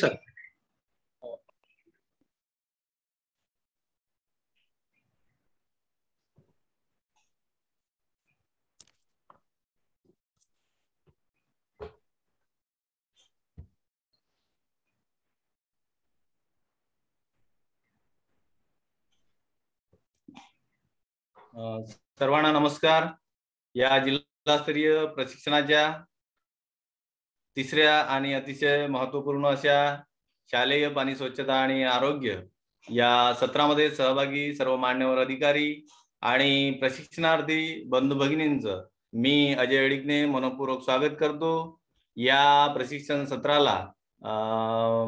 Sir. सर्वांना नमस्कार. या जिल्हास्तरीय प्रशिक्षणाच्या तिसऱ्या आणि अतिशय महत्त्वपूर्ण अशा शालेय पाणी स्वच्छता आणि आरोग्य या सत्रामध्ये सहभागी सर्व मान्यवर अधिकारी आणि प्रशिक्षणार्थी बंधू भगिनींचं मी अजय अडिगने मनपूर्वक स्वागत करतो. या प्रशिक्षण सत्राला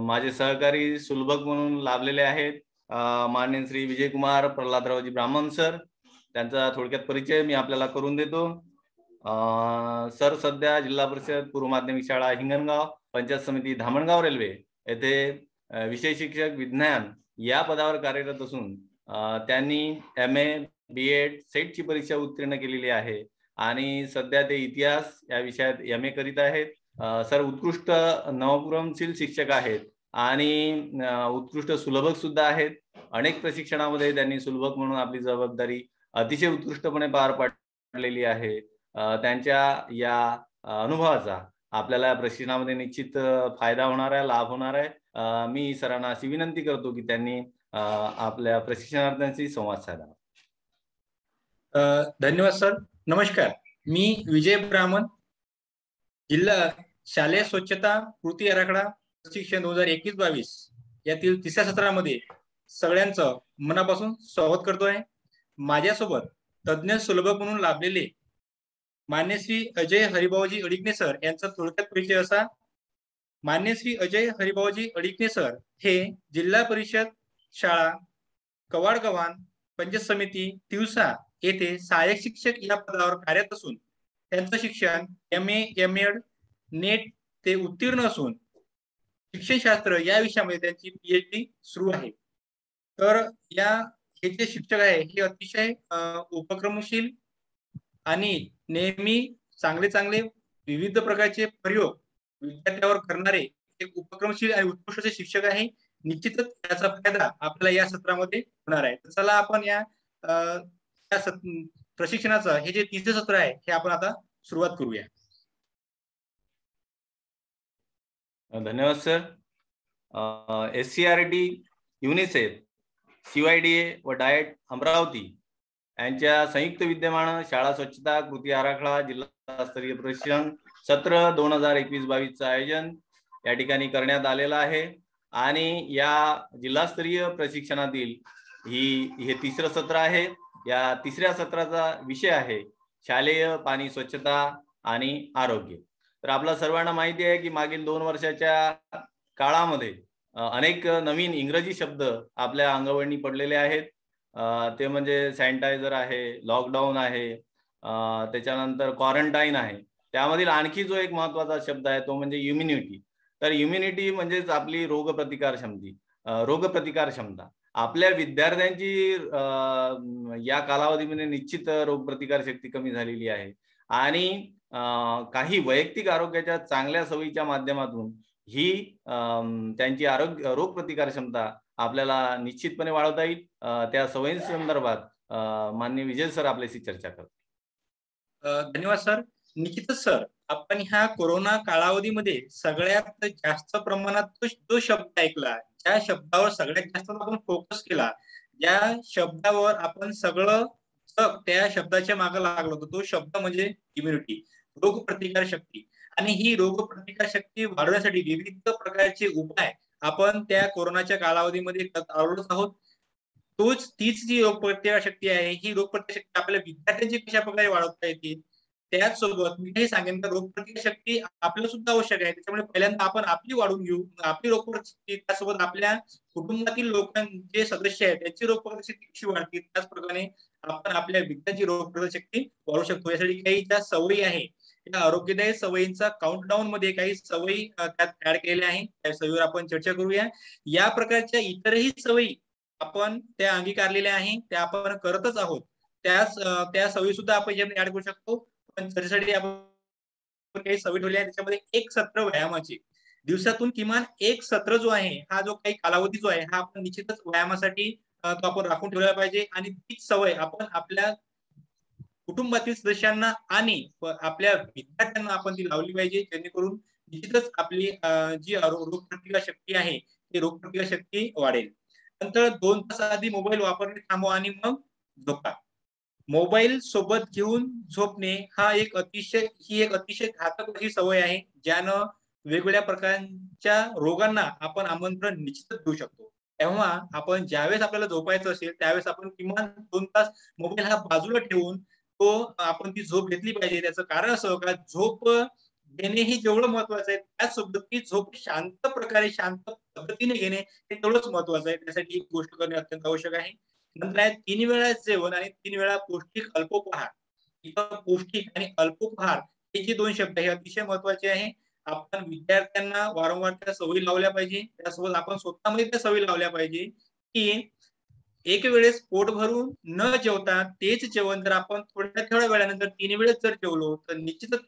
माझे सहकारी सुलभक म्हणून लाभलेले आहेत माननीय श्री विजयकुमार प्रल्हादरावजी ब्राह्मण सर. त्यांचा थोडक्यात परिचय मी आपल्याला करून देतो. सर सध्या जिल्हा परिषद पूर्व माध्यमिक शाळा हिंगणगाव, पंचायत समिती धामणगाव रेल्वे येथे विषय शिक्षक विज्ञान या पदावर कार्यरत असून त्यांनी MA BEd सेटची परीक्षा उत्तीर्ण केलेली आहे आणि सध्या ते इतिहास या विषयात MA करीत आहेत. सर उत्कृष्ट नवक्रमशील शिक्षक आहेत आणि उत्कृष्ट सुलभक सुद्धा आहेत. अनेक प्रशिक्षणामध्ये त्यांनी सुलभक म्हणून आपली जबाबदारी अतिशय उत्कृष्टपणे पार पाडलेली आहे. त्यांच्या या अनुभवाचा आपल्याला प्रशिक्षणामध्ये निश्चित फायदा होणार आहे, लाभ होणार आहे. मी सरांना अशी विनंती करतो की त्यांनी आपल्या प्रशिक्षणार्थींशी संवाद साधावा. धन्यवाद सर. नमस्कार, मी विजय ब्राह्मण, जिल्हा शालेय स्वच्छता कृती आराखडा प्रशिक्षण 2021-22 यातील तिसऱ्या सत्रामध्ये सगळ्यांचं मनापासून स्वागत करतोय. माझ्यासोबत तज्ञ सुलभक म्हणून लाभलेले मान्य श्री अजय हरिभाऊजी अडिगने सर यांचा थोडक्यात परिचय असा. मान्य श्री अजय हरिभाऊजी अडिगने सर हे जिल्हा परिषद शाळा कवाडगव्हाण, पंचायत समिती तिवसा येथे सहाय्यक शिक्षक या पदावर कार्यरत असून त्यांचं शिक्षण MA MEd नेट ते उत्तीर्ण असून शिक्षणशास्त्र या विषयामध्ये त्यांची PhD सुरू आहे. तर हे जे शिक्षक आहे हे अतिशय उपक्रमशील आणि नेहमी चांगले विविध प्रकारचे प्रयोग विद्यार्थ्यावर करणारे एक उपक्रमशील आणि उत्कृष्ट शिक्षक आहे. निश्चितच त्याचा फायदा आपल्याला या सत्रामध्ये होणार आहे. तर चला आपण या प्रशिक्षणाचं हे जे तिसरे सत्र आहे हे आपण आता सुरुवात करूया. धन्यवाद सर. SCRT, युनिसेफ, CYDA व डाएट अमरावती यांच्या संयुक्त विद्यमान शाळा स्वच्छता कृती आराखडा जिल्हास्तरीय प्रशिक्षण सत्र 2021-22 आयोजन या ठिकाणी करण्यात आलेलं आहे आणि या जिल्हास्तरीय प्रशिक्षणातील हे तिसरं सत्र आहे. या तिसऱ्या सत्राचा विषय आहे शालेय पाणी स्वच्छता आणि आरोग्य. तर आपल्या सर्वांना माहिती आहे की मागील 2 वर्षाच्या काळामध्ये अनेक नवीन इंग्रजी शब्द आपल्या अंगवळणी पडलेले आहेत. ते म्हणजे सॅनिटायझर आहे, लॉकडाऊन आहे, त्याच्यानंतर क्वारंटाईन आहे. त्यामधील आणखी जो एक महत्त्वाचा शब्द आहे तो म्हणजे इम्युनिटी. तर इम्युनिटी म्हणजेच आपली रोगप्रतिकार क्षमता. आपल्या विद्यार्थ्यांची या कालावधीमध्ये निश्चित रोगप्रतिकार शक्ती कमी झालेली आहे आणि काही वैयक्तिक आरोग्याच्या चांगल्या सवयीच्या माध्यमातून ही त्यांची रोगप्रतिकार क्षमता आपल्याला निश्चितपणे वाढवता येईल. त्या सवयींसंदर्भात माननीय विजय सर आपल्याशी चर्चा करतात. धन्यवाद सर. निश्चितच सर, आपण ह्या कोरोना कालावधीमध्ये सगळ्यात जास्त प्रमाणात जो शब्द ऐकला, ज्या शब्दावर सगळ्यात जास्त आपण फोकस केला, ज्या शब्दावर आपण सगळं त्या शब्दाच्या मागे लागलो होतो, तो शब्द म्हणजे इम्युनिटी, रोगप्रतिकार शक्ती. आणि ही रोगप्रतिकार शक्ती वाढवण्यासाठी विविध प्रकारचे उपाय आपण त्या कोरोनाच्या कालावधीमध्ये करत आहोत. तीच जी रोगप्रतिकार शक्ती आहे, ही रोगप्रतिकार शक्ती आपल्या विद्यार्थ्यांची कशा प्रकारे वाढवता येते त्याचसोबत मी हे सांगेन तर रोगप्रतिकार शक्ती आपल्याला सुद्धा आवश्यक आहे. त्याच्यामुळे पहिल्यांदा आपण आपली वाढवून घेऊ, आपली रोगप्रतिकार शक्ती, त्यासोबत आपल्या कुटुंबातील लोकांचे सदस्य आहेत त्यांची रोगप्रतिकार शक्ती कशी वाढते त्याचप्रमाणे आपण आपल्या विद्यार्थ्यांची रोगप्रतिकार शक्ती वाढवू शकतो. यासाठी काही ज्या सवयी आहे त्या आरोग्यदायी सवयींचा काउंटडाऊन मध्ये काही सवयी त्यात ऍड केलेल्या आहेत. त्या सवयीवर आपण चर्चा करूया. या प्रकारच्या इतरही सवयी आपण त्या अंगीकारलेल्या आहेत, त्या आपण करतच आहोत. त्या सवयी सुद्धा आपण ऍड करू शकतो. पण त्याच्यासाठी आपण काही सवयी ठेवल्या आहेत. त्याच्यामध्ये एक सत्र व्यायामाची, दिवसातून किमान एक सत्र जो आहे, हा जो काही कालावधी जो आहे, हा आपण निश्चितच व्यायामासाठी तो आपण राखून ठेवला पाहिजे आणि तीच सवय आपण आपल्या कुटुंबातील सदस्यांना आणि आपल्या विद्यार्थ्यांना आपण ती लावली पाहिजे, जेणेकरून निश्चितच आपली जी रोगप्रतिकार शक्ती आहे, ती रोगप्रतिकार शक्ती वाढेल. नंतर 2 तास आधी मोबाईल वापरणे थांबवा आणि मग झोपा. मोबाईल सोबत घेऊन झोपणे ही एक अतिशय घातक अशी सवय आहे, ज्यानं वेगवेगळ्या प्रकारच्या रोगांना आपण आमंत्रण निश्चितच देऊ शकतो. तेव्हा आपण ज्यावेळेस आपल्याला झोपायचं असेल, त्यावेळेस आपण किमान 2 तास मोबाईल हा बाजूला ठेवून आपण ती झोप घेतली पाहिजे. त्याचं कारण असं का झोप घेणे हे जेवढं महत्वाचं आहे, त्याचसोबत ती झोप शांत प्रकारे, शांत पद्धतीने घेणे हे तेवढंच महत्वाचं आहे. त्यासाठी ही गोष्ट करणे अत्यंत आवश्यक आहे. नंतर आहे 3 वेळा जेवण आणि 3 वेळा पौष्टिक अल्पोपहार. इथं पौष्टिक आणि अल्पोपहार हे जे 2 शब्द हे अतिशय महत्वाचे आहे. आपण विद्यार्थ्यांना वारंवार त्या सवयी लावल्या पाहिजे. त्यासोबत आपण स्वतःमध्ये त्या सवयी लावल्या पाहिजे, की एक वेळेस पोट भरून न जेवता तेच जेवण जर आपण थोड्या वेळानंतर 3 वेळेस जर जेवलो, तर निश्चितच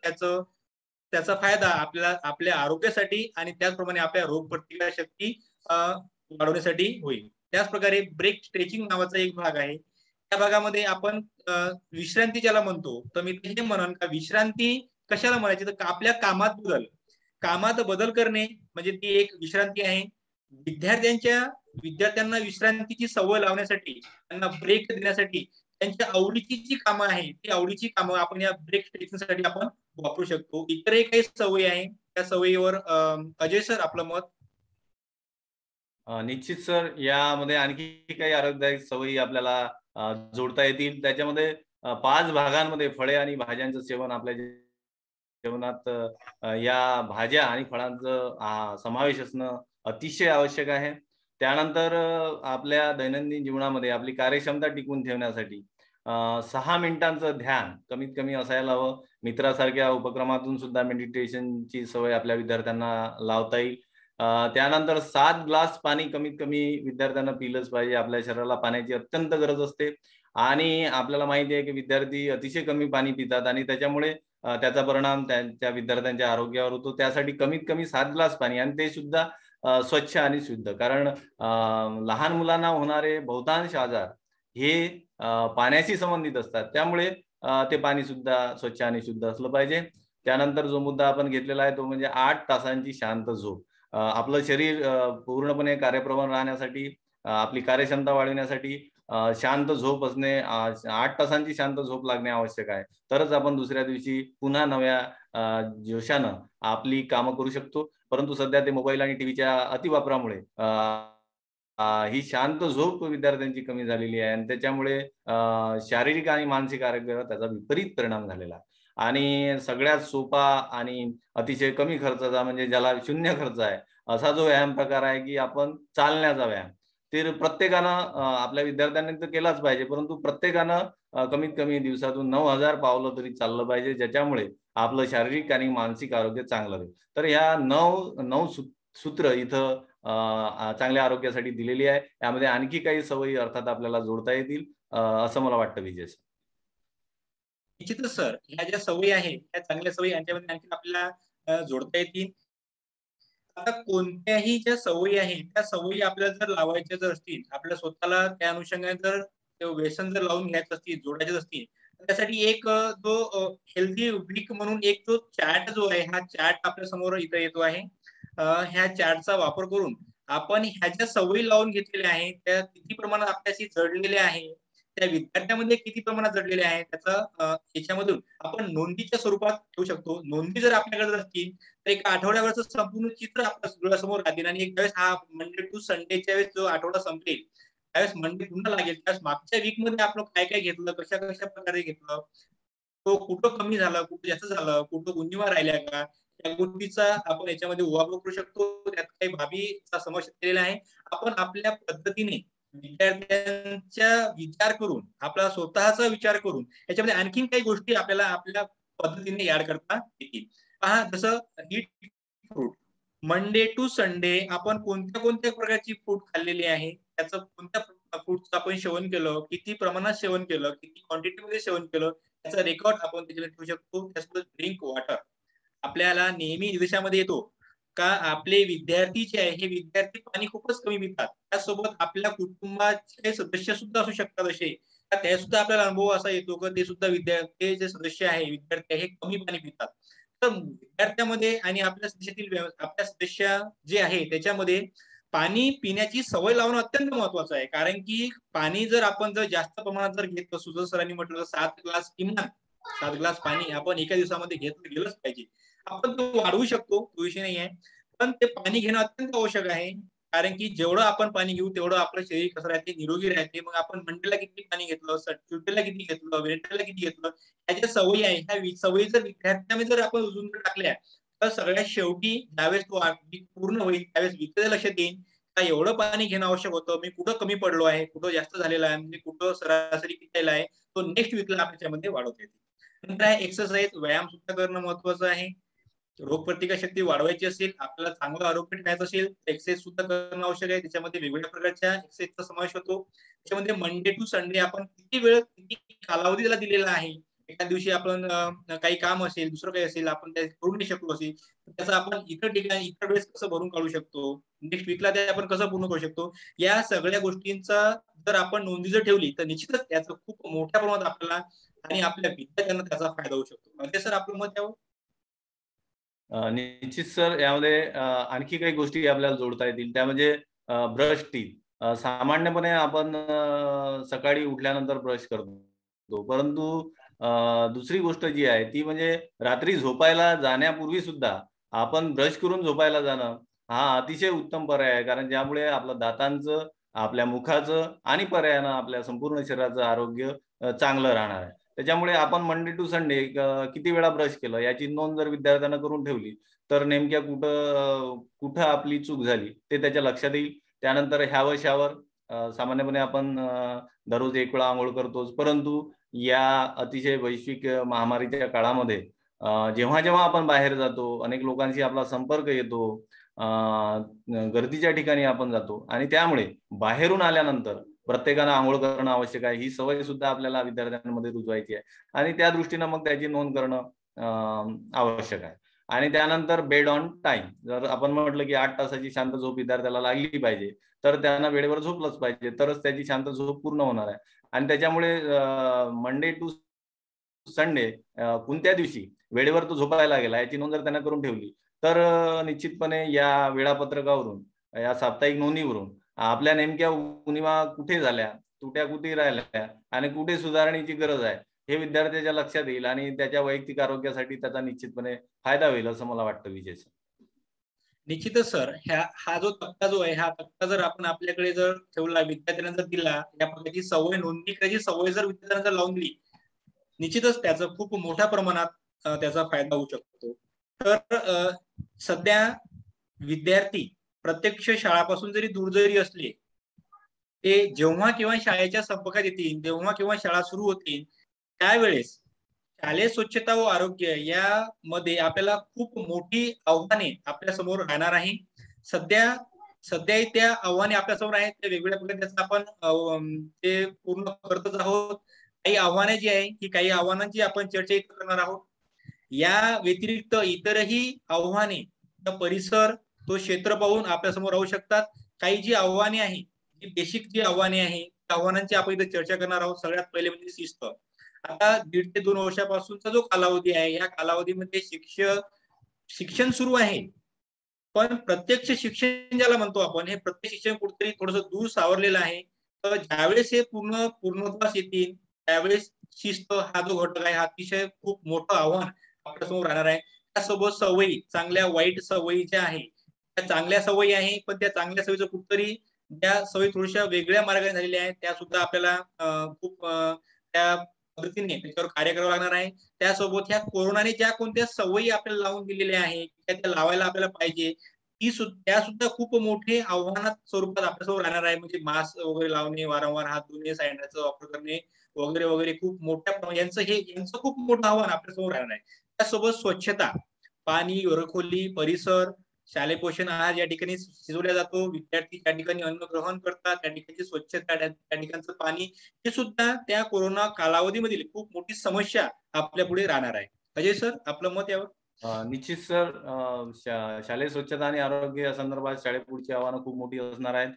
त्याचा फायदा आपल्याला आपल्या आरोग्यासाठी आणि त्याचप्रमाणे आपल्या रोगप्रतिकार शक्ती वाढवण्यासाठी होईल. त्याचप्रकारे ब्रेक स्ट्रेचिंग नावाचा एक भाग आहे. त्या भागामध्ये आपण विश्रांती ज्याला म्हणतो, तर मी हे म्हणेन का विश्रांती कशाला म्हणायची, तर आपल्या कामात बदल करणे म्हणजे ती एक विश्रांती आहे. विद्यार्थ्यांना विश्रांतीची सवय लावण्यासाठी, त्यांना ब्रेक देण्यासाठी त्यांच्या आवडीची जी कामं आहे, ती आवडीची कामं आपण या ब्रेक स्ट्रेचिंगसाठी आपण वापरू शकतो. इतरही काही सवयी आहे, त्या सवयीवर अजय सर आपलं मत. निश्चित सर, यामध्ये आणखी काही आरोग्यदायक सवयी आपल्याला जोडता येतील. त्याच्यामध्ये 5 भागांमध्ये फळे आणि भाज्यांचं सेवन आपल्या जेवणात या भाज्या आणि फळांचं समावेश असणं अतिशय आवश्यक आहे. त्यानंतर आपल्या दैनंदिन जीवनामध्ये आपली कार्यक्षमता टिकवून ठेवण्यासाठी 6 मिनिटांचं ध्यान कमीत कमी असायला हवं. मित्रासारख्या उपक्रमातून सुद्धा मेडिटेशनची सवय आपल्या विद्यार्थ्यांना लावता येईल. त्यानंतर 7 ग्लास पाणी कमीत कमी विद्यार्थ्यांना पिलंच पाहिजे. आपल्या शरीराला पाण्याची अत्यंत गरज असते आणि आपल्याला माहिती आहे की विद्यार्थी अतिशय कमी पाणी पितात आणि त्याच्यामुळे त्याचा परिणाम त्या विद्यार्थ्यांच्या आरोग्यावर होतो. त्यासाठी कमीत कमी 7 ग्लास पाणी आणि ते सुद्धा स्वच्छ आणि शुद्ध. कारण लहान मुलांना होणारे बहुतांश आजार हे पाण्याशी संबंधित असतात. त्यामुळे ते पाणी सुद्धा स्वच्छ आणि शुद्ध असलं पाहिजे. त्यानंतर जो मुद्दा आपण घेतलेला आहे तो म्हणजे 8 तासांची शांत झोप. आपलं शरीर पूर्णपणे कार्यप्रवण राहण्यासाठी, आपली कार्यक्षमता वाढवण्यासाठी शांत झोप असणे, 8 तासांची शांत झोप लागणे आवश्यक आहे. तरच आपण दुसऱ्या दिवशी पुन्हा नव्या जोशानं आपली कामं करू शकतो. परंतु सध्या ते मोबाईल आणि टीव्हीच्या अतिवापरामुळे ही शांत झोप विद्यार्थ्यांची कमी झालेली आहे आणि त्याच्यामुळे शारीरिक आणि मानसिक आरोग्यावर त्याचा विपरीत परिणाम झालेला आहे. आणि सगळ्यात सोपा आणि अतिशय कमी खर्चाचा म्हणजे ज्याला शून्य खर्च आहे, असा जो व्यायाम प्रकार आहे की आपण चालण्याचा व्यायाम. तर प्रत्येकानं आपल्या विद्यार्थ्यांनी तर केलाच पाहिजे, परंतु प्रत्येकानं कमीत कमी दिवसातून 9,000 पावलं तरी चाललं पाहिजे, ज्याच्यामुळे आपलं शारीरिक आणि मानसिक आरोग्य चांगलं राहील. तर ह्या 9 सूत्र इथं चांगल्या आरोग्यासाठी दिलेली आहे. यामध्ये आणखी काही सवयी अर्थात आपल्याला जोडता येतील असं मला वाटतं विजय सर. निश्चितच सर, ह्या ज्या सवयी आहेत, त्या चांगल्या सवयी यांच्यामध्ये आणखी आपल्याला जोडता येतील. आता कोणत्याही ज्या सवयी आहेत, त्या सवयी आपल्याला जर लावायच्या जर असतील, आपल्या स्वतःला त्या अनुषंगाने जर व्यसन जर लावून घ्यायचं असतील, जोडायचे असतील, तर त्यासाठी एक जो हेल्दी वीक म्हणून एक जो चार्ट जो आहे, हा चार्ट आपल्या समोर इथं येतो आहे. ह्या चार्टचा वापर करून आपण ह्या ज्या सवयी लावून घेतलेल्या आहेत, त्या किती प्रमाणात आपल्याशी जडलेल्या आहे, त्या विद्यार्थ्यामध्ये किती प्रमाणात जडलेल्या आहे, त्याचा याच्यामधून आपण नोंदीच्या स्वरूपात ठेवू शकतो. नोंदी जर आपल्याकडे जर असतील, तर एका आठवड्यावरचं संपूर्ण चित्र आपल्या डोळ्यासमोर राहतील आणि एक वेळेस हा मंडे टू संडेच्या वेळेस जो आठवडा संपेल, त्यावेळेस मंडे पुन्हा लागेल. त्यावेळेस मागच्या वीकमध्ये आपण काय-काय घेतलं, कशा-कशा प्रकारे घेतलं, तो कुठं कमी झाला, कुठं जास्त झालं, कुठं उणिवा राहिल्या का, त्या गोष्टीचा आपण याच्यामध्ये वापर करू शकतो. त्यात काही बाबीचा समावेश केलेला आहे. आपण आपल्या पद्धतीने विद्यार्थ्यांचा विचार करून, आपला स्वतःचा विचार करून याच्यामध्ये आणखीन काही गोष्टी आपल्याला आपल्या पद्धतीने ऍड करता येतील. पहा, जसं eat fruit, Monday to Sunday आपण कोणत्या प्रकारची फ्रूट खाल्लेली आहे, त्याचं कोणत्या फ्रूटचं आपण सेवन केलं, किती प्रमाणात सेवन केलं, किती क्वांटिटीमध्ये सेवन केलं, त्याचा रेकॉर्ड आपण त्याच्यामध्ये ठेवू शकतो. त्यासोबत ड्रिंक वॉटर आपल्याला नेहमी निर्देशामध्ये येतो, का आपले विद्यार्थी जे आहे हे विद्यार्थी पाणी खूपच कमी पितात. त्यासोबत आपल्या कुटुंबाचे सदस्य सुद्धा असू शकतात असे, ते सुद्धा आपल्याला अनुभव असा येतो की ते सुद्धा विद्यार्थी जे सदस्य आहे, विद्यार्थी हे कमी पाणी पितात. तर विद्यार्थ्यामध्ये आणि आपल्या देशातील आपल्या सदस्य जे आहे त्याच्यामध्ये पाणी पिण्याची सवय लावणं अत्यंत महत्वाचं आहे. कारण की पाणी जर आपण जास्त प्रमाणात जर घेत असू, जर सरांनी म्हटलं 7 ग्लास किमान 7 ग्लास पाणी आपण एका दिवसामध्ये घेतलं गेलंच पाहिजे. आपण तो वाढवू शकतो, तो विषय नाही आहे. पण ते पाणी घेणं अत्यंत आवश्यक आहे. कारण की जेवढं आपण पाणी घेऊ तेवढं आपलं शरीर कसं राहते, निरोगी राहते. मग आपण मंडेला किती पाणी घेतलं, ट्युटोला किती घेतलं, वेनेटला किती घेतलं, ह्या सवयी आहे, ह्या सवयी जर विद्यार्थ्यांमध्ये जर आपण रुजून टाकल्या, तर सगळ्यात शेवटी ज्यावेळेस तो पूर्ण होईल त्यावेळेस विद्यार्थ्याला लक्षात येईल का एवढं पाणी घेणं आवश्यक होतं, मी कुठं कमी पडलो आहे, कुठं जास्त झालेलं आहे, म्हणजे कुठं सरासरी किती झालेला आहे, तो नेक्स्ट वीकला आपल्यामध्ये वाढवता येते. नंतर आहे एक्सरसाइज, व्यायाम सुद्धा करणं महत्वाचं आहे. रोगप्रतिकार शक्ती वाढवायची असेल, आपल्याला चांगलं आरोग्य ठेवायचं असेल, एक्सरसाइज सुद्धा करणं आवश्यक आहे. त्याच्यामध्ये वेगवेगळ्या प्रकारच्या एक्सरसाइजचा समावेश होतो. त्याच्यामध्ये मंडे टू संडे आपण किती वेळ, किती कालावधी त्याला दिलेला आहे. एका दिवशी आपण काही काम असेल, दुसरं काही असेल, आपण ते करू नाही शकलो असेल, त्याचं आपण इतर ठिकाणी इतर वेळेस कसं भरून काढू शकतो, नेक्स्ट वीकला ते आपण कसं पूर्ण करू शकतो, या सगळ्या गोष्टींचा जर आपण नोंदी जर ठेवली तर निश्चितच त्याचा खूप मोठ्या प्रमाणात आपल्याला आणि आपल्या विद्यार्थ्यांना त्याचा फायदा होऊ शकतो. म्हणजे सर आपलं मत यावर? निश्चित सर, यामध्ये आणखी काही गोष्टी आपल्याला जोडता येतील. त्या म्हणजे ब्रश टीथ. सामान्यपणे आपण सकाळी उठल्यानंतर ब्रश करतो, परंतु दुसरी गोष्ट जी आहे ती म्हणजे रात्री झोपायला जाण्यापूर्वी सुद्धा आपण ब्रश करून झोपायला जाणं हा अतिशय उत्तम पर्याय आहे. कारण ज्यामुळे आपल्या दातांचं, आपल्या मुखाचं आणि पर्यायानं आपल्या संपूर्ण शरीराचं आरोग्य चांगलं राहणार आहे. त्याच्यामुळे आपण मंडे टू संडे किती वेळा ब्रश केलं याची नोंद जर विद्यार्थ्यांना करून ठेवली, तर नेमक्या कुठं आपली चूक झाली ते त्याच्या लक्षात येईल. त्यानंतर ह्यावर शावर, सामान्यपणे आपण दररोज 1 वेळा अंघोळ करतोच, परंतु या अतिशय वैश्विक महामारीच्या काळामध्ये जेव्हा जेव्हा आपण बाहेर जातो, अनेक लोकांशी आपला संपर्क येतो, गर्दीच्या ठिकाणी आपण जातो आणि त्यामुळे बाहेरून आल्यानंतर प्रत्येकानं अंघोळ करणं आवश्यक आहे. ही सवय सुद्धा आपल्याला विद्यार्थ्यांमध्ये रुजवायची आहे आणि त्या दृष्टीनं मग त्याची नोंद करणं आवश्यक आहे. आणि त्यानंतर बेड ऑन टाइम. जर आपण म्हटलं की 8 तासाची शांत झोप विद्यार्थ्याला लागली पाहिजे, तर त्यांना वेळेवर झोपलंच पाहिजे, तरच त्याची शांत झोप पूर्ण होणार आहे. आणि त्याच्यामुळे मंडे टू संडे कोणत्या दिवशी वेळेवर तो झोपायला गेला याची नोंद जर त्यांना करून ठेवली, तर निश्चितपणे या वेळापत्रकावरून, या साप्ताहिक नोंदीवरून आपल्या नेमक्या उणिवा कुठे झाल्या, त्रुट्या कुठे राहिल्या आणि कुठे सुधारणेची गरज आहे, हे विद्यार्थ्याच्या लक्षात येईल आणि त्याच्या वैयक्तिक आरोग्यासाठी त्याचा निश्चितपणे फायदा होईल असं मला वाटतं विजय सर. निश्चितच सर, हा जो तक्ता जो आहे, हा तक्ता जर आपण आपल्याकडे जर ठेवला, विद्यार्थ्यांना जर दिला, या प्रकारची सवय, नोंदणी करायची सवय जर विद्यार्थ्यांना जर लावून दिली, निश्चितच त्याचा खूप मोठ्या प्रमाणात त्याचा फायदा होऊ शकतो. तर सध्या विद्यार्थी प्रत्यक्ष शाळापासून जरी दूर जरी असले, ते जेव्हा केव्हा शाळेच्या संपर्कात येतील, जेव्हा केव्हा शाळा सुरू होतील, त्यावेळेस शालेय स्वच्छता व आरोग्य यामध्ये आपल्याला खूप मोठी आव्हाने आपल्या समोर राहणार आहे. सध्या सध्या त्या आव्हाने आपल्या समोर आहेत, ते वेगवेगळ्या प्रकारे त्याचं आपण ते पूर्ण करतच आहोत. काही आव्हाने जी आहे, ही काही आव्हानांची आपण चर्चा इथं करणार आहोत. या व्यतिरिक्त इतरही आव्हाने, परिसर, तो क्षेत्र पाहून आपल्या समोर राहू शकतात. काही जी आव्हाने आहे, जी बेसिक जी आव्हाने आहे, त्या आव्हानांची आपण इथे चर्चा करणार आहोत. सगळ्यात पहिले म्हणजे शिस्त. आता 1.5 ते 2 वर्षापासूनचा जो कालावधी आहे, या कालावधीमध्ये शिक्षण सुरू आहे, पण प्रत्यक्ष शिक्षण ज्याला म्हणतो आपण, हे प्रत्यक्ष शिक्षण कुठेतरी थोडंसं दूर सावरलेलं आहे. तर ज्यावेळेस हे पूर्णत्वास येतील, त्यावेळेस शिस्त हा जो घटक आहे, हा अतिशय खूप मोठं आव्हान आपल्यासमोर राहणार आहे. त्यासोबत सवयी, चांगल्या वाईट सवयी ज्या आहे, त्या चांगल्या सवयी आहे, पण त्या चांगल्या सवयीचं कुठेतरी त्या सवयी थोड्याशा वेगळ्या मार्गाने झालेल्या आहेत, त्या सुद्धा आपल्याला खूप त्या पद्धतीने त्याच्यावर कार्य करावं लागणार आहे. त्यासोबत ह्या कोरोनाने ज्या कोणत्या सवयी आपल्याला लावून दिलेल्या आहेत, त्या लावायला आपल्याला पाहिजे, त्या सुद्धा खूप मोठे आव्हानात स्वरूपात आपल्यासमोर राहणार आहे. म्हणजे मास्क वगैरे लावणे, वारंवार हात धुणे, सॅनिटायझरचा वापर करणे वगैरे वगैरे खूप मोठ्या यांचं खूप मोठं आव्हान आपल्यासमोर राहणार आहे. त्यासोबत स्वच्छता, पाणी, घरखोली, परिसर, शालेय पोषण आहार या ठिकाणी शिजवला जातो. विद्यार्थी त्या ठिकाणी अन्न ग्रहण करतात, त्या ठिकाणची स्वच्छता, त्या ठिकाणचं पाणी, हे सुद्धा त्या कोरोना कालावधीमधील खूप मोठी समस्या आपल्या पुढे राहणार आहे. अजय सर, आपलं मत यावर? निश्चित सर, शालेय स्वच्छता आणि आरोग्य या संदर्भात शाळेपुढची आव्हानं खूप मोठी असणार आहेत.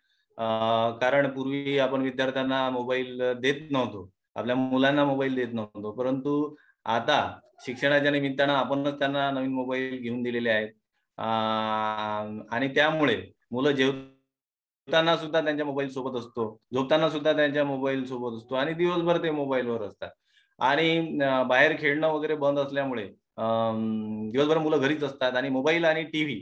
कारण पूर्वी आपण विद्यार्थ्यांना मोबाईल देत नव्हतो, आपल्या मुलांना मोबाईल देत नव्हतो, परंतु आता शिक्षणाच्या निमित्तानं आपणच त्यांना नवीन मोबाईल घेऊन दिलेले आहेत. आणि त्यामुळे मुलं जेवताना सुद्धा त्यांच्या मोबाईल सोबत असतो, झोपताना सुद्धा त्यांच्या मोबाईल सोबत असतो आणि दिवसभर ते मोबाईलवर असतात. आणि बाहेर खेळणं वगैरे बंद असल्यामुळे दिवसभर मुलं घरीच असतात आणि मोबाईल आणि टीव्ही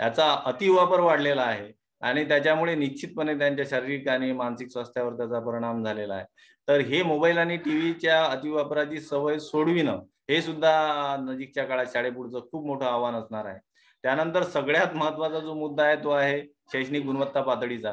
याचा अतिवापर वाढलेला आहे आणि त्याच्यामुळे निश्चितपणे त्यांच्या शारीरिक आणि मानसिक स्वास्थ्यावर त्याचा परिणाम झालेला आहे. तर हे मोबाईल आणि टीव्हीच्या अतिवापराची सवय सोडविणं हे सुद्धा नजीकच्या काळात शाळेपुढचं खूप मोठं आव्हान असणार आहे. त्यानंतर सगळ्यात महत्वाचा जो मुद्दा आहे तो आहे शैक्षणिक गुणवत्ता पातळीचा.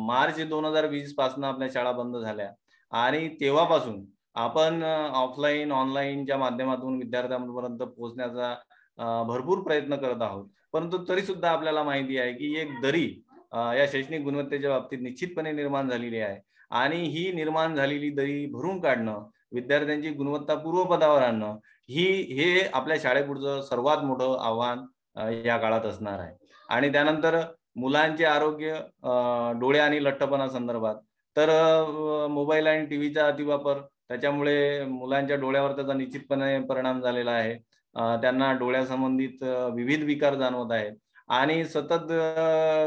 मार्च 2020 पासून आपल्या शाळा बंद झाल्या आणि तेव्हापासून आपण ऑफलाईन ऑनलाईनच्या माध्यमातून विद्यार्थ्यांपर्यंत पोहोचण्याचा भरपूर प्रयत्न करत आहोत. परंतु तरी सुद्धा आपल्याला माहिती आहे की एक दरी या शैक्षणिक गुणवत्तेच्या बाबतीत निश्चितपणे निर्माण झालेली आहे आणि ही निर्माण झालेली दरी भरून काढणं, विद्यार्थ्यांची गुणवत्ता पूर्वपदावर आणणं हे आपल्या शाळेपुढचं सर्वात मोठं आव्हान या काळात असणार आहे. आणि त्यानंतर मुलांचे आरोग्य, डोळे आणि लठ्ठपणा संदर्भात तर मोबाईल आणि टीव्हीचा अतिवापर त्याच्यामुळे मुलांच्या डोळ्यावर त्याचा निश्चितपणे परिणाम झालेला आहे. त्यांना डोळ्यासंबंधित विविध विकार जाणवत आहेत आणि सतत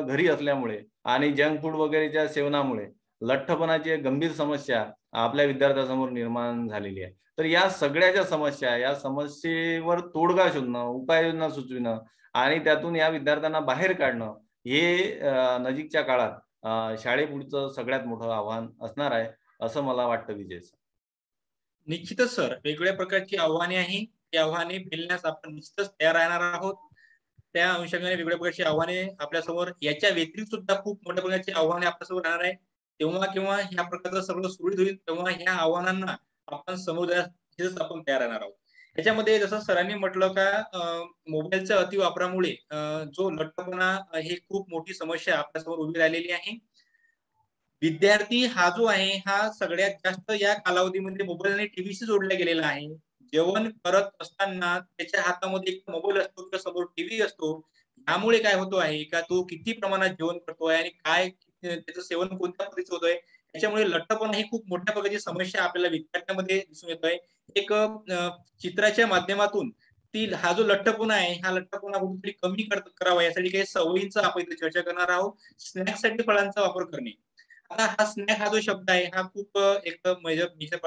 घरी असल्यामुळे आणि जंक फूड वगैरेच्या सेवनामुळे लठ्ठपणाची एक गंभीर समस्या आपल्या विद्यार्थ्यांसमोर निर्माण झालेली आहे. तर या सगळ्याच्या समस्या, या समस्येवर तोडगा शोधणं, उपाययोजना सुचविणं आणि त्यातून या विद्यार्थ्यांना बाहेर काढणं हे नजीकच्या काळात शाळेपुढचं सगळ्यात मोठं आव्हान असणार आहे असं मला वाटतं विजय सर. निश्चितच सर, वेगवेगळ्या प्रकारची आव्हाने आहे, ती आव्हाने पेलण्यास आपण निश्चितच तयार राहणार आहोत. त्या अनुषंगाने वेगवेगळ्या प्रकारची आव्हाने आपल्यासमोर, याच्या व्यतिरिक्त सुद्धा खूप मोठ्या प्रकारची आव्हाने आपल्यासमोर राहणार आहे. तेव्हा केव्हा ह्या प्रकारचं सगळं सुरळीत होईल, तेव्हा ह्या आव्हानांना आपण समोर जाण्यास आपण तयार राहणार आहोत. त्याच्यामध्ये जसं सरांनी म्हटलं का मोबाईलच्या अतिवापरामुळे जो लठ्ठपणा ही खूप मोठी समस्या आपल्यासमोर उभी राहिलेली आहे. विद्यार्थी हा जो आहे हा सगळ्यात जास्त या कालावधीमध्ये मोबाईल आणि टीव्हीशी जोडला गेलेला आहे. जेवण करत असताना त्याच्या हातामध्ये एक मोबाईल असतो किंवा समोर टीव्ही असतो. यामुळे काय होतो आहे का तो किती प्रमाणात जेवण करतोय आणि काय त्याचं सेवन कोणत्या पद्धतीचं होतंय, त्याच्यामुळे लठ्ठपणा ही खूप मोठ्या प्रकारची समस्या आपल्याला विद्यार्थ्यांमध्ये दिसून येतोय. एक चित्राच्या माध्यमातून हा जो लठ्ठपणा आहे, हा लठ्ठपणा कुठेतरी कमी करावा यासाठी काही सवयींचा आपण इथे चर्चा करणार आहोत. स्नॅक्ससाठी फळांचा वापर करणे. आता हा स्नॅक हा जो शब्द आहे हा खूप एक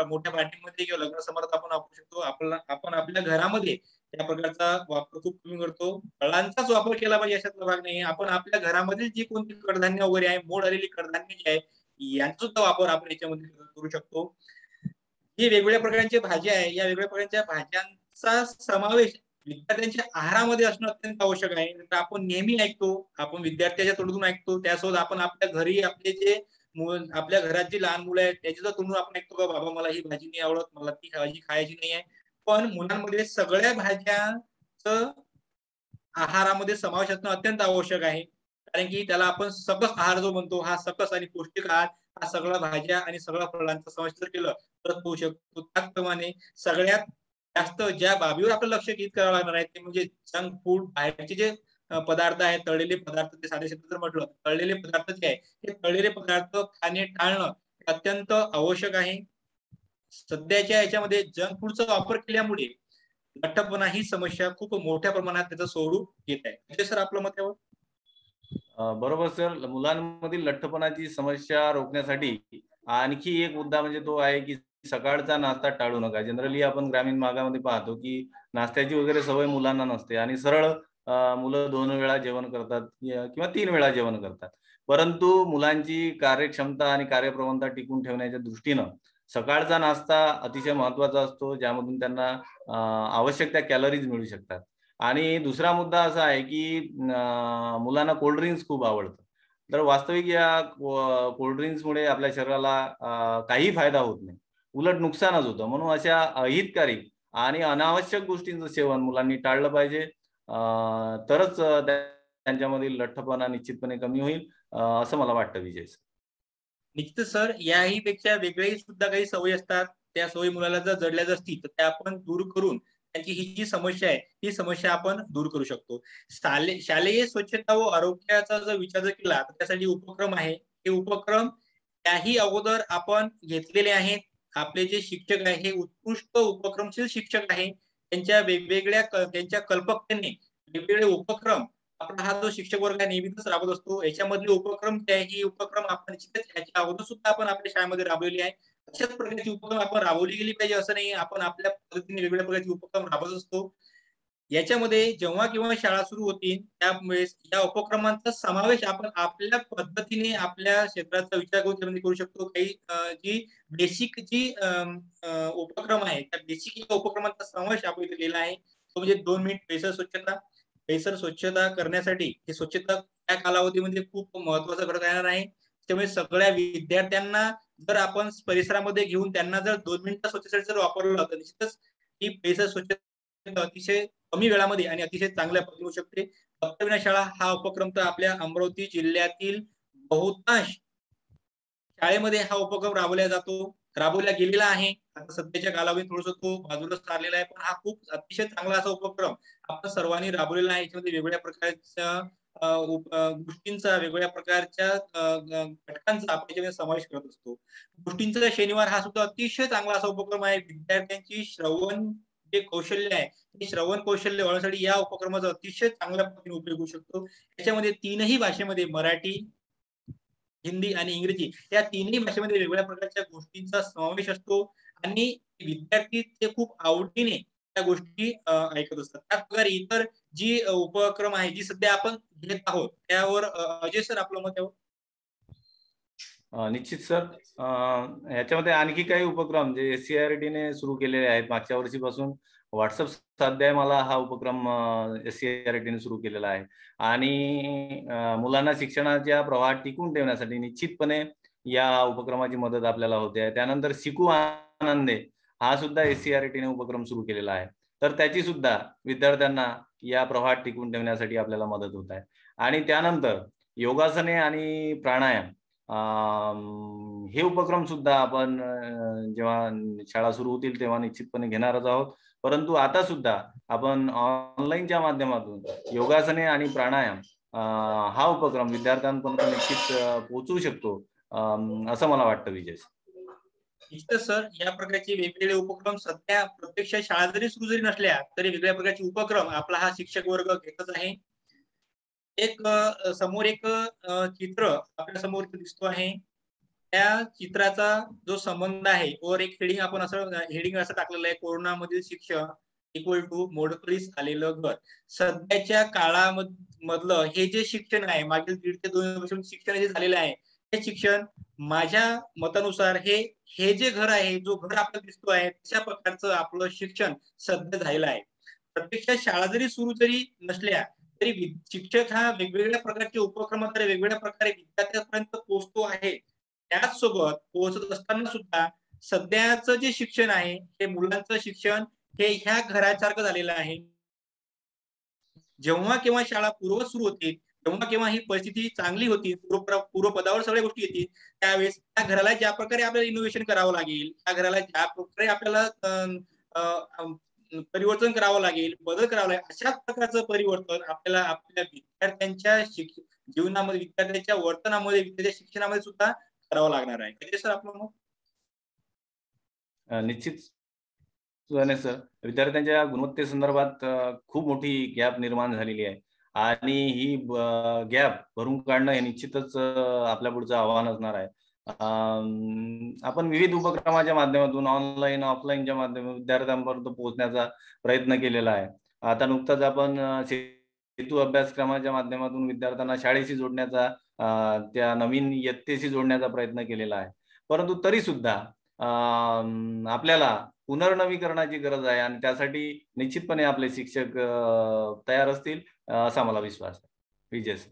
मोठ्या पार्टीमध्ये किंवा लग्न समारंभात आपण वापरू शकतो. आपण आपल्या घरामध्ये त्या प्रकारचा वापर खूप कमी करतो. फळांचाच वापर केला पाहिजे अशातला भाग नाही. आपण आपल्या घरामधील जी कोणती कडधान्य वगैरे आहे, मोड आलेली कडधान्य जी आहे, यांचा सुद्धा वापर आपण याच्यामध्ये करू शकतो. ही वेगवेगळ्या प्रकारच्या भाज्या आहे, या वेगवेगळ्या प्रकारच्या भाज्यांचा समावेश विद्यार्थ्यांच्या आहारामध्ये असणं अत्यंत आवश्यक आहे. तर आपण नेहमी ऐकतो, आपण विद्यार्थ्याच्या तोंडून ऐकतो, त्यासोबत आपण आपल्या घरी आपले जे आपल्या घरात जी लहान मुलं आहेत त्याच्या तोंडून आपण ऐकतो का बाबा मला ही भाजी नाही आवडत, मला ती भाजी खायची नाही आहे. पण मुलांमध्ये सगळ्या भाज्यांचं आहारामध्ये समावेश असणं अत्यंत आवश्यक आहे. कारण की त्याला आपण सकस आहार जो म्हणतो, हा सकस आणि पौष्टिक आहार हा सगळ्या भाज्या आणि सगळ्या फळांचा समावेश जर केलं तर होऊ शकतो. त्याचप्रमाणे सगळ्यात जास्त ज्या बाबीवर आपलं लक्ष केंद्रित करावं लागणार आहे ते म्हणजे जंक फूड, बाहेरचे जे पदार्थ आहेत, तळलेले पदार्थ, ते साधे शब्द जर म्हटलं, तळलेले पदार्थ जे आहे, हे तळलेले पदार्थ खाणे टाळणं अत्यंत आवश्यक आहे. सध्याच्या याच्यामध्ये जंक फूडचा वापर केल्यामुळे लठ्ठपणा ही समस्या खूप मोठ्या प्रमाणात त्याचं स्वरूप घेत आहे. म्हणजे सर आपलं मत यावर? बरोबर सर, मुलांमधील लठ्ठपणाची समस्या रोखण्यासाठी आणखी एक मुद्दा म्हणजे तो आहे की सकाळचा नाश्ता टाळू नका. जनरली आपण ग्रामीण भागामध्ये पाहतो की नाश्त्याची वगैरे सवय मुलांना नसते आणि सरळ मुलं 2 वेळा जेवण करतात किंवा 3 वेळा जेवण करतात. परंतु मुलांची कार्यक्षमता आणि कार्यप्रवणता टिकून ठेवण्याच्या दृष्टीनं सकाळचा नाश्ता अतिशय महत्वाचा असतो, ज्यामधून त्यांना आवश्यक त्या कॅलरीज मिळू शकतात. आणि दुसरा मुद्दा असा आहे की मुलांना कोल्ड्रिंक्स खूप आवडतं. तर वास्तविक या कोल्ड्रिंक्समुळे आपल्या शरीराला काही फायदा होत नाही, उलट नुकसानच होतं. म्हणून अशा अहितकारी आणि अनावश्यक गोष्टींचं सेवन मुलांनी टाळलं पाहिजे. तरच त्यांच्यामधील लठ्ठपणा निश्चितपणे कमी होईल असं मला वाटतं विजय. निश्चित सर, याही पेक्षा वेगळेही सुद्धा काही सवयी असतात. त्या सवयी मुलाला जर जडल्या असतील तर त्या आपण दूर करून त्यांची ही जी समस्या आहे ही समस्या आपण दूर करू शकतो. शालेय स्वच्छता व आरोग्याचा जर विचार जर केला तर त्यासाठी उपक्रम आहे. हे उपक्रम त्याही अगोदर आपण घेतलेले आहेत. आपले जे शिक्षक आहे हे उत्कृष्ट उपक्रमशील शिक्षक आहे. त्यांच्या वेगवेगळ्या त्यांच्या कल्पकतेने वेगवेगळे उपक्रम आपला हा जो शिक्षक वर्ग नेहमीच राबवत असतो. याच्यामधले उपक्रम हे उपक्रम आपण निश्चितच याच्या अगोदर सुद्धा आपण आपल्या शाळेमध्ये राबवलेले आहे. अशाच प्रकारची उपक्रम आपण राबवली गेली पाहिजे असं नाही. आपण आपल्या पद्धतीने वेगवेगळ्या प्रकारचे उपक्रम राबवत असतो. याच्यामध्ये जेव्हा केव्हा शाळा सुरू होतील त्यावेळेस या उपक्रमांचा समावेश आपण आपल्या पद्धतीने आपल्या क्षेत्राचा विचार करून त्यामध्ये करू शकतो. काही जी बेसिक जी उपक्रम आहे त्या बेसिक उपक्रमांचा समावेश आपण इथे केलेला आहे. तो म्हणजे 2 मिनिट परिसर स्वच्छता. परिसर स्वच्छता करण्यासाठी ही स्वच्छता त्या कालावधीमध्ये खूप महत्त्वाचा घटक राहणार आहे. त्यामुळे सगळ्या विद्यार्थ्यांना जर आपण परिसरामध्ये घेऊन त्यांना जर 2 मिनिटं स्वच्छतेसाठी जर वापरलं तर निश्चितच ही परिसर स्वच्छता अतिशय कमी वेळामध्ये आणि अतिशय चांगल्या पद्धतीने होऊ शकते. दत्त विनायक शाळा हा उपक्रम तर आपल्या अमरावती जिल्ह्यातील बहुतांश शाळेमध्ये हा उपक्रम राबवला गेलेला आहे. आता सध्याच्या कालावधीत थोडंसं तो बाजूला सारलेला आहे. पण हा खूप अतिशय चांगला असा उपक्रम आपण सर्वांनी राबवलेला आहे. याच्यामध्ये वेगवेगळ्या प्रकारच्या गोष्टींचा, वेगवेगळ्या प्रकारच्या घटकांचा आपण याच्यामध्ये समावेश करत असतो. गोष्टींचा शनिवार हा सुद्धा अतिशय चांगला असा उपक्रम आहे. विद्यार्थ्यांची श्रवण जे कौशल्य आहे, ते श्रवण कौशल्य वाढवण्यासाठी या उपक्रमाचा अतिशय चांगल्या पद्धतीने उपयोग होऊ शकतो. याच्यामध्ये 3ही भाषेमध्ये मराठी, हिंदी आणि इंग्रजी या तिन्ही भाषेमध्ये वेगवेगळ्या प्रकारच्या गोष्टींचा समावेश असतो आणि विद्यार्थी ते खूप आवडीने त्या गोष्टी ऐकत असतात. त्याचप्रकारे इतर जी उपक्रम आहे जी सध्या आपण घेत आहोत त्यावर अजय सर आपलं मत यावर. निश्चित सर. ह्याच्यामध्ये आणखी काही उपक्रम जे SCERT ने सुरू केलेले आहेत मागच्या वर्षीपासून. व्हॉट्सअप स्वाध्यायमाला हा उपक्रम SCERT ने सुरू केलेला आहे आणि मुलांना शिक्षणाच्या प्रवाहात टिकून ठेवण्यासाठी निश्चितपणे या उपक्रमाची मदत आपल्याला होते आहे. त्यानंतर शिकू आनंदे हा सुद्धा SCERT ने उपक्रम सुरू केलेला आहे. तर त्याची सुद्धा विद्यार्थ्यांना या प्रवाहात टिकून ठेवण्यासाठी आपल्याला मदत होत आहे. आणि त्यानंतर योगासने आणि प्राणायाम हे उपक्रम सुद्धा आपण जेव्हा शाळा सुरू होतील तेव्हा निश्चितपणे घेणारच आहोत. परंतु आता सुद्धा आपण ऑनलाईनच्या माध्यमातून योगासने आणि प्राणायाम हा उपक्रम विद्यार्थ्यांपर्यंत निश्चित पोहोचवू शकतो असं मला वाटतं विजय. निश्चित सर, या प्रकारचे वेगवेगळे उपक्रम सध्या प्रत्यक्ष शाळा जरी सुरू जरी नसल्या तरी वेगवेगळ्या प्रकारचे उपक्रम आपला हा शिक्षक वर्ग घेतच आहे. एक समोर एक चित्र आपल्या समोर दिसतो आहे. त्या चित्राचा जो संबंध आहे वर एक हेडिंग आपण असं हेडिंग असं टाकलेलं आहे, कोरोनामधील शिक्षण इक्वल टू मोडकळीस आलेलं घर. सध्याच्या काळामधलं हे जे शिक्षण आहे मागील 1.5 ते 2 वर्ष शिक्षण जे झालेलं आहे हे शिक्षण माझ्या मतानुसार हे जे घर आहे जो घर आपल्याला दिसतो आहे तशा प्रकारचं आपलं शिक्षण सध्या झालेलं आहे. प्रत्यक्षात शाळा जरी सुरू जरी नसल्या तरी शिक्षक हा वेगवेगळ्या प्रकारचे उपक्रमाद्वारे वेगवेगळ्या प्रकारे विद्यार्थ्यांपर्यंत पोहोचतो आहे. त्याचसोबत पोहोचत असताना सुद्धा सध्याचं जे शिक्षण आहे हे मुलांचं शिक्षण हे ह्या घरासारखं झालेलं आहे. जेव्हा केव्हा शाळा पूर्ववत सुरू होतील तेव्हा केव्हा ही परिस्थिती चांगली होती, पूर्वपदावर सगळ्या गोष्टी येतील त्यावेळेस त्या घराला ज्या प्रकारे आपल्याला इनोव्हेशन करावं लागेल, त्या घराला ज्या प्रकारे आपल्याला परिवर्तन करावं लागेल, बदल करावा लागेल, अशाच प्रकारचं परिवर्तन आपल्याला आपल्या विद्यार्थ्यांच्या जीवनामध्ये, विद्यार्थ्यांच्या वर्तनामध्ये, विद्यार्थ्यांच्या शिक्षणामध्ये सुद्धा करावं लागणार आहे. कधी सर आपलं मत? निश्चित सर, विद्यार्थ्यांच्या गुणवत्तेसंदर्भात खूप मोठी गॅप निर्माण झालेली आहे आणि ही गॅप भरून काढणं हे निश्चितच आपल्या पुढचं आव्हान असणार आहे. आपण विविध उपक्रमाच्या माध्यमातून ऑनलाईन ऑफलाईनच्या माध्यमातून विद्यार्थ्यांपर्यंत पोहोचण्याचा प्रयत्न केलेला आहे. आता नुकताच आपण सेतू अभ्यासक्रमाच्या माध्यमातून विद्यार्थ्यांना शाळेशी जोडण्याचा, त्या नवीन इयत्तेशी जोडण्याचा प्रयत्न केलेला आहे. परंतु तरी सुद्धा आपल्याला पुनर्नवीकरणाची गरज आहे आणि त्यासाठी निश्चितपणे आपले शिक्षक तयार असतील असा मला विश्वास आहे. विजय सर.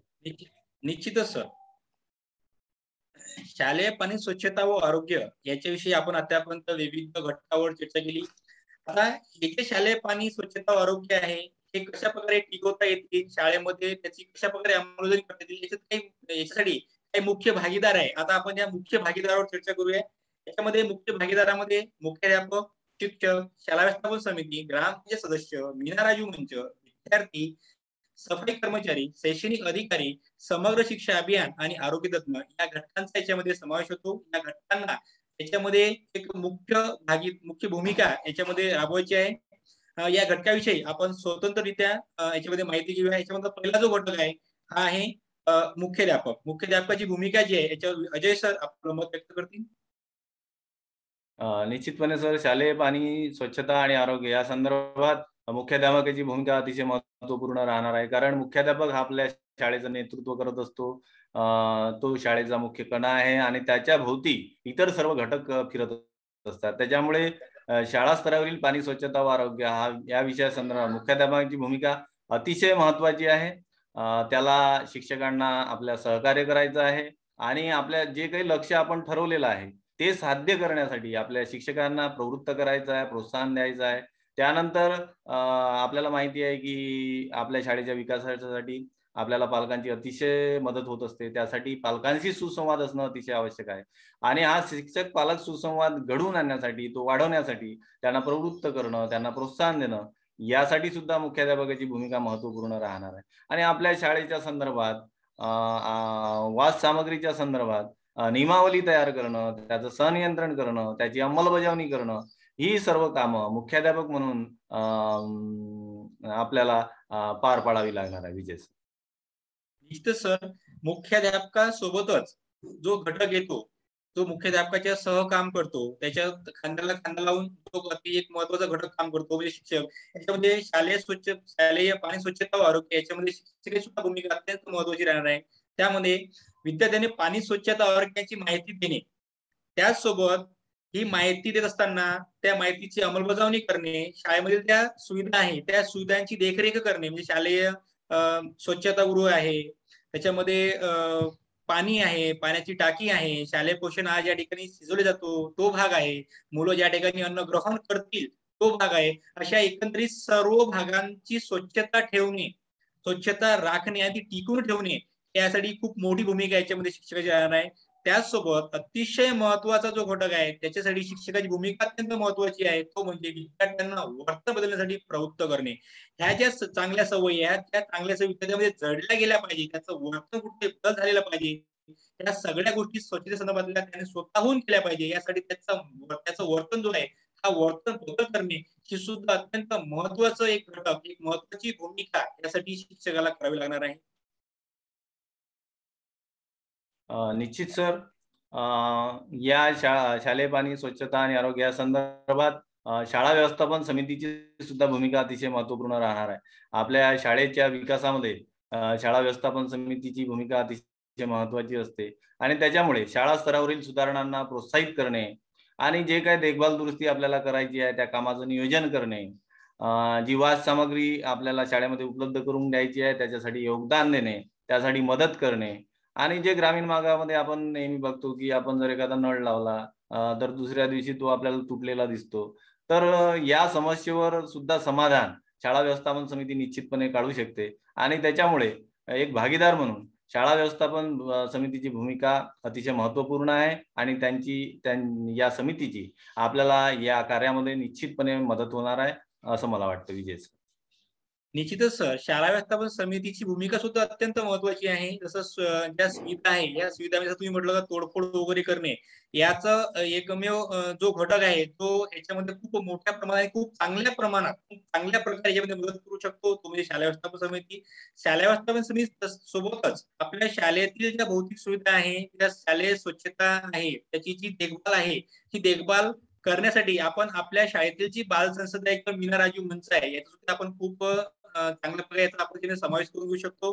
निश्चितच सर. शालेय पाणी स्वच्छता व आरोग्य याच्याविषयी आपण आतापर्यंत विविध घटकावर चर्चा केली. आता हे जे शालेय पाणी स्वच्छता व आरोग्य आहे हे कशा प्रकारे टिकवता येतील, शाळेमध्ये त्याची कशा प्रकारे अंमलबजावणी करता येईल, याच्यासाठी काही मुख्य भागीदार आहे. आता आपण या मुख्य भागीदारावर चर्चा करूया. याच्यामध्ये मुख्य भागीदारामध्ये मुख्याध्यापक, शिक्षक, शाळा व्यवस्थापन समिती, ग्रामपंचायत सदस्य, मीना राजू मंच, विद्यार्थी, सफाई कर्मचारी, शैक्षणिक अधिकारी, समग्र शिक्षा अभियान आणि आरोग्य तज्ञ या घटकांचा याच्यामध्ये समावेश होतो. या घटकांना याच्यामध्ये एक मुख्य भूमिका याच्यामध्ये राबवायची आहे. या घटकाविषयी आपण स्वतंत्ररित्या याच्यामध्ये माहिती घेऊया. याच्यामध्ये पहिला जो घटक आहे हा आहे मुख्याध्यापक. मुख्याध्यापकाची भूमिका जी आहे याच्यावर अजय सर आपलं मत व्यक्त करतील. निश्चितपणे सर, शालेय पाणी स्वच्छता आणि आरोग्य या संदर्भात मुख्याध्यापकाची भूमिका अतिशय महत्वपूर्ण राहणार आहे. कारण मुख्याध्यापक हा आपल्या शाळेचं नेतृत्व करत असतो. तो शाळेचा मुख्य कणा आहे आणि त्याच्या भोवती इतर सर्व घटक फिरत असतात. त्याच्यामुळे शाळा स्तरावरील पाणी स्वच्छता व आरोग्य या विषयासंदर्भात मुख्याध्यापकाची भूमिका अतिशय महत्वाची आहे. त्याला शिक्षकांना आपल्या सहकार्य करायचं आहे आणि आपल्या जे काही लक्ष आपण ठरवलेलं आहे ते साध्य करण्यासाठी आपल्या शिक्षकांना प्रवृत्त करायचं आहे, प्रोत्साहन द्यायचं आहे. त्यानंतर आपल्याला माहिती आहे की आपल्या शाळेच्या विकासासाठी आपल्याला पालकांची अतिशय मदत होत असते. त्यासाठी पालकांशी सुसंवाद असणं अतिशय आवश्यक आहे आणि हा शिक्षक पालक सुसंवाद घडवून आणण्यासाठी, तो वाढवण्यासाठी त्यांना प्रवृत्त करणं, त्यांना प्रोत्साहन देणं यासाठी सुद्धा मुख्याध्यापकाची भूमिका महत्वपूर्ण राहणार आहे. आणि आपल्या शाळेच्या संदर्भात वास सामग्रीच्या संदर्भात नियमावली तयार करणं, त्याचं संनियंत्रण करणं, त्याची अंमलबजावणी करणं ही सर्व कामं मुख्याध्यापक म्हणून आपल्याला पार पाडावी लागणार आहे. विजय सर. निश्चितच सर, मुख्याध्यापकासोबतच जो घटक येतो तो मुख्याध्यापकाच्या सह काम करतो, त्याच्या खांद्याला खांदा लावून तो एक महत्वाचा घटक काम करतो म्हणजे शिक्षक. याच्यामध्ये शालेय पाणी स्वच्छता व आरोग्य याच्यामध्ये शिक्षकाची सुद्धा भूमिका अत्यंत महत्वाची राहणार आहे. त्यामध्ये विद्यार्थ्यांनी पाणी स्वच्छता आरोग्याची माहिती देणे, त्याचसोबत ही माहिती देत असताना त्या माहितीची अंमलबजावणी करणे, शाळेमध्ये त्या सुविधा आहे त्या सुविधांची देखरेख करणे म्हणजे शालेय स्वच्छतागृह आहे, त्याच्यामध्ये पाणी आहे, पाण्याची टाकी आहे, शालेय पोषण आहार ज्या ठिकाणी शिजवले जातो तो भाग आहे, मुलं ज्या ठिकाणी अन्न ग्रहण करतील तो भाग आहे. अशा एकंदरीत सर्व भागांची स्वच्छता ठेवणे, स्वच्छता राखणे आणि टिकून ठेवणे यासाठी खूप मोठी भूमिका याच्यामध्ये शिक्षकाची राहणार आहे. त्याचसोबत अतिशय महत्वाचा जो घटक आहे त्याच्यासाठी शिक्षकाची भूमिका अत्यंत महत्वाची आहे, तो म्हणजे विद्यार्थ्यांना वर्तन बदलण्यासाठी प्रवृत्त करणे. ह्या ज्या चांगल्या सवयी आहेत त्या चांगल्या सवयी विद्यार्थ्यामध्ये जडल्या गेल्या पाहिजे, त्याचं वर्तन कुठे बदल झालेलं पाहिजे, त्या सगळ्या गोष्टी स्वच्छतेसंदर्भातल्या त्याने स्वतःहून केल्या पाहिजे. यासाठी त्याचं वर्तन जो आहे हा वर्तन बदल करणे ही सुद्धा अत्यंत महत्वाचं एक घटक, एक महत्वाची भूमिका यासाठी शिक्षकाला करावी लागणार आहे. निश्चित सर, या शालेय पाणी स्वच्छता आणि आरोग्य या संदर्भात शाळा व्यवस्थापन समितीची सुद्धा भूमिका अतिशय महत्वपूर्ण राहणार आहे. आपल्या शाळेच्या विकासामध्ये शाळा व्यवस्थापन समितीची भूमिका अतिशय महत्वाची असते आणि त्याच्यामुळे शाळा स्तरावरील सुधारणांना प्रोत्साहित करणे आणि जे काही देखभाल दुरुस्ती आपल्याला करायची आहे त्या कामाचं नियोजन करणे, जी वास सामग्री आपल्याला शाळेमध्ये उपलब्ध करून द्यायची आहे त्याच्यासाठी योगदान देणे, त्यासाठी मदत करणे आणि जे ग्रामीण भागामध्ये आपण नेहमी बघतो की आपण जर एखादा नळ लावला तर दुसऱ्या दिवशी तो आपल्याला तुटलेला दिसतो. तर या समस्येवर सुद्धा समाधान शाळा व्यवस्थापन समिती निश्चितपणे काढू शकते आणि त्याच्यामुळे एक भागीदार म्हणून शाळा व्यवस्थापन समितीची भूमिका अतिशय महत्वपूर्ण आहे आणि या समितीची आपल्याला या कार्यामध्ये निश्चितपणे मदत होणार आहे असं मला वाटतं. विजय सर. निश्चितच सर, शाळा व्यवस्थापन समितीची भूमिका सुद्धा अत्यंत महत्वाची आहे. जसं ज्या सुविधा आहे या सुविधामध्ये तुम्ही म्हटलं तोडफोड वगैरे करणे, याचं एकमेव जो घटक आहे तो याच्यामध्ये खूप मोठ्या प्रमाणात, खूप चांगल्या प्रमाणात, खूप चांगल्या प्रकारे याच्यामध्ये मदत करू शकतो तो म्हणजे शाळा व्यवस्थापन समिती. शाळा व्यवस्थापन समिती सोबतच आपल्या शाळेतील ज्या भौतिक सुविधा आहे, त्या शालेय स्वच्छता आहे, त्याची जी देखभाल आहे ही देखभाल करण्यासाठी आपण आपल्या शाळेतील जी बाल संसद आहे किंवा मीना राजू मंच आहे याचा सुद्धा आपण खूप चांगल्या प्रकारे याचा आपण तिने समावेश करून घेऊ शकतो.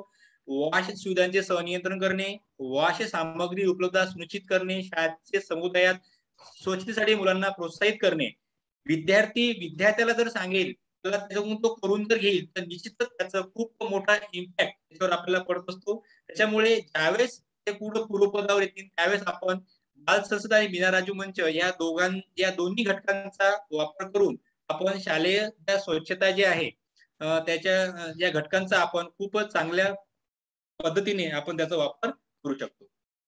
वॉश सुविधांचे संनियंत्रण करणे, वॉश सामग्री उपलब्धता सुनिश्चित करणे, शाळेच्या समुदायात स्वच्छतेसाठी मुलांना प्रोत्साहित करणे. विद्यार्थ्याला जर सांगेल तर त्याच्याकडून तो करून जर घेईल तर निश्चितच त्याचा खूप मोठा इम्पॅक्ट त्याच्यावर आपल्याला पडत असतो. त्याच्यामुळे ज्यावेळेस ते पुढे पूर्वपदावर येतील त्यावेळेस आपण बाल संसद आणि मीना राजू मंच या दोन्ही घटकांचा वापर करून आपण शालेय ज्या स्वच्छता जी आहे त्याच्या या घटकांचा आपण खूपच चांगल्या पद्धतीने आपण त्याचा वापर करू शकतो.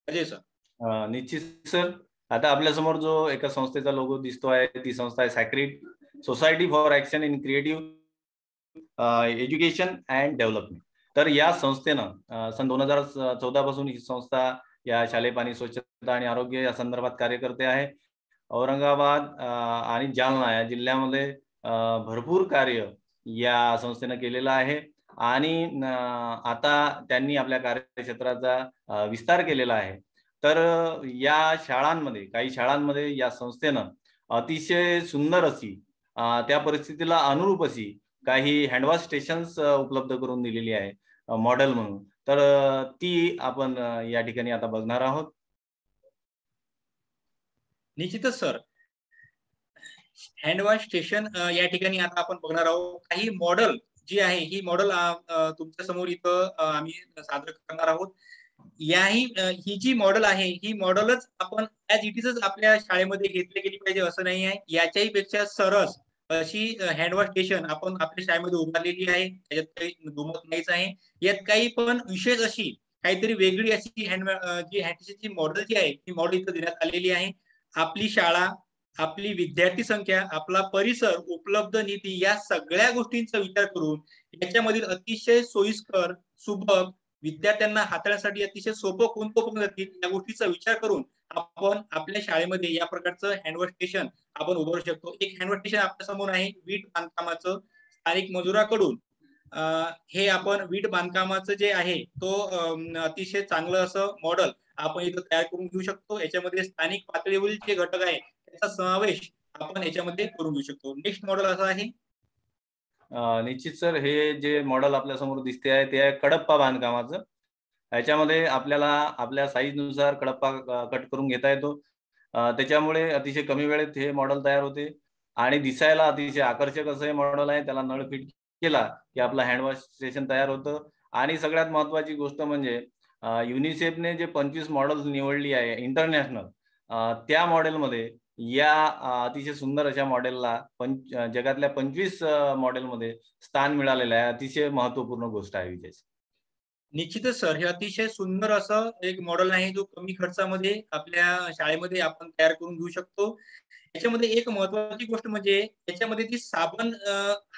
अजय सर. निश्चित सर, आता आपल्यासमोर जो एका संस्थेचा लोगो दिसतो आहे ती संस्था आहे sacred society for action in creative education and development. तर या संस्थेनं सन 2014 पासून ही संस्था या शालेय पाणी स्वच्छता आणि आरोग्य या संदर्भात कार्य करते आहे. औरंगाबाद आणि जालना या जिल्ह्यामध्ये भरपूर कार्य या संस्थेनं केलेलं आहे आणि आता त्यांनी आपल्या कार्यक्षेत्राचा विस्तार केलेला आहे. तर या शाळांमध्ये काही शाळांमध्ये या संस्थेनं अतिशय सुंदर अशी त्या परिस्थितीला अनुरूप अशी काही हँडवॉश स्टेशन्स उपलब्ध करून दिलेली आहे मॉडेल म्हणून. तर ती आपण या ठिकाणी आता बघणार आहोत. निश्चितच सर, हँडवॉश स्टेशन या ठिकाणी आता आपण बघणार आहोत. काही मॉडेल जी आहे ही मॉडेल तुमच्या समोर इथं आम्ही सादर करणार आहोत. ही जी मॉडेल आहे ही मॉडेलच आपण ऍज इट इजच आपल्या शाळेमध्ये घेतली गेली पाहिजे असं नाही आहे. याच्याही पेक्षा सरस अशी हँडवॉश स्टेशन आपण आपल्या शाळेमध्ये उभारलेली आहे. त्याच्यात काही दुमत नाहीच आहे. यात काही पण विशेष अशी काहीतरी वेगळी अशी जी मॉडेल जी आहे ती मॉडेल इथं देण्यात आलेली आहे. आपली शाळा, आपली विद्यार्थी संख्या, आपला परिसर, उपलब्ध निधी या सगळ्या गोष्टींचा विचार करून याच्यामधील अतिशय सोयीस्कर, सुबक, विद्यार्थ्यांना हाताळण्यासाठी अतिशय सोपं कोणतं जातील या गोष्टीचा विचार करून आपण आपल्या शाळेमध्ये या प्रकारचं हँडवॉश स्टेशन आपण उभारू शकतो. एक हँडवॉश स्टेशन आपल्या समोर आहे वीट बांधकामाचं स्थानिक मजुराकडून. हे आपण वीट बांधकामाचं जे आहे तो अतिशय चांगलं असं मॉडेल आपण इथं तयार करून घेऊ शकतो. याच्यामध्ये स्थानिक पातळीवरील जे घटक आहे त्याचा समावेश आपण याच्यामध्ये करून घेऊ शकतो. नेक्स्ट मॉडेल असं आहे. निश्चित सर, हे जे मॉडेल आपल्या समोर दिसते आहे ते आहे कडप्पा बांधकामाचं. याच्यामध्ये आपल्याला आपल्या साईजनुसार कडप्पा कट करून घेता येतो. त्याच्यामुळे अतिशय कमी वेळेत हे मॉडेल तयार होते आणि दिसायला अतिशय आकर्षक असं हे मॉडेल आहे. त्याला नळ फिट केला की आपलं हँडवॉश स्टेशन तयार होतं. आणि सगळ्यात महत्वाची गोष्ट म्हणजे युनिसेफने जे 25 मॉडेल्स निवडली आहे इंटरनॅशनल, त्या मॉडेलमध्ये या अतिशय सुंदर अशा मॉडेलला जगातल्या 25 मॉडेलमध्ये स्थान मिळालेलं आहे. अतिशय महत्वपूर्ण गोष्ट आहे विजय. निश्चितच सर, हे अतिशय सुंदर असं एक मॉडेल आहे जो कमी खर्चामध्ये आपल्या शाळेमध्ये आपण तयार करून घेऊ शकतो. याच्यामध्ये एक महत्वाची गोष्ट म्हणजे याच्यामध्ये ती साबण,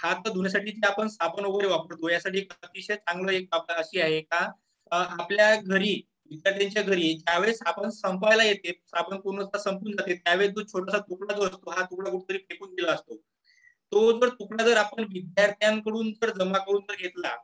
हात धुण्यासाठी जे आपण साबण वगैरे वापरतो यासाठी एक अतिशय चांगलं एक अशी आहे का आपल्या घरी, विद्यार्थ्यांच्या घरी ज्यावेळेस साबण संपायला येते, साबण पूर्णतः संपून जाते, त्यावेळेस जो छोटासा तुकडा जो असतो हा तुकडा कुठेतरी फेकून दिला असतो. तो जर तुकडा जर आपण विद्यार्थ्यांकडून जर जमा करून जर घेतला,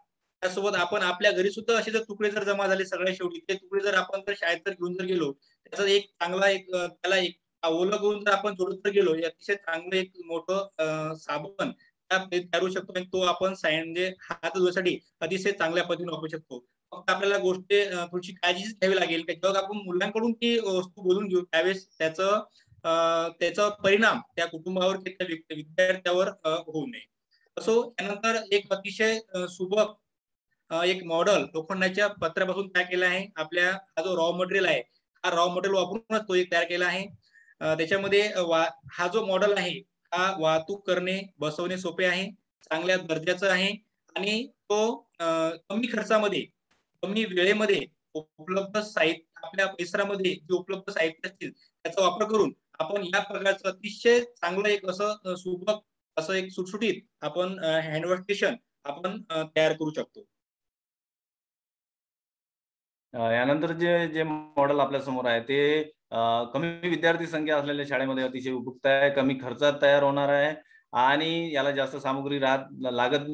त्यासोबत आपण आपल्या घरी सुद्धा असे जर तुकडे जर जमा झाले सगळ्या शेवटी, ते तुकडे जर आपण जर शाळेत जर घेऊन जर गेलो, त्याचा एक चांगला एक त्याला एक ओलं करून जर आपण जोडत जर गेलो, अतिशय चांगलं एक मोठं साबण तयार शकतो आणि तो आपण म्हणजे हात धुण्यासाठी अतिशय चांगल्या पद्धतीने वापरू शकतो. फक्त आपल्याला गोष्ट थोडीशी काळजी घ्यावी लागेल की जेव्हा आपण मुलांकडून ती वस्तू बोलून घेऊ त्यावेळेस त्याचा परिणाम त्या कुटुंबावर त्या विद्यार्थ्यावर होऊ नये. असो, त्यानंतर एक अतिशय सुबक एक मॉडेल लोखंडाच्या पत्र्यापासून तयार केला आहे. आपल्या हा जो रॉ मटेरियल आहे हा रॉ मटेरियल वापरूनच तो एक तयार केला आहे. त्याच्यामध्ये हा जो मॉडेल आहे हा वाहतूक करणे, बसवणे सोपे आहे, चांगल्या दर्जाचं आहे आणि तो कमी खर्चामध्ये, कमी वेळेमध्ये उपलब्ध साहित्य आपल्या परिसरामध्ये जे उपलब्ध साहित्य असतील त्याचा वापर करून आपण या प्रकारचं अतिशय चांगलं एक असं सुबक असं एक सुटसुटीत आपण हँडवॉश स्टेशन आपण तयार करू शकतो. यानंतर जे जे मॉडेल आपल्या समोर आहे ते कमी विद्यार्थी संख्या असलेल्या शाळेमध्ये अतिशय उपयुक्त आहे, कमी खर्चात तयार होणार आहे आणि याला जास्त सामग्री लागत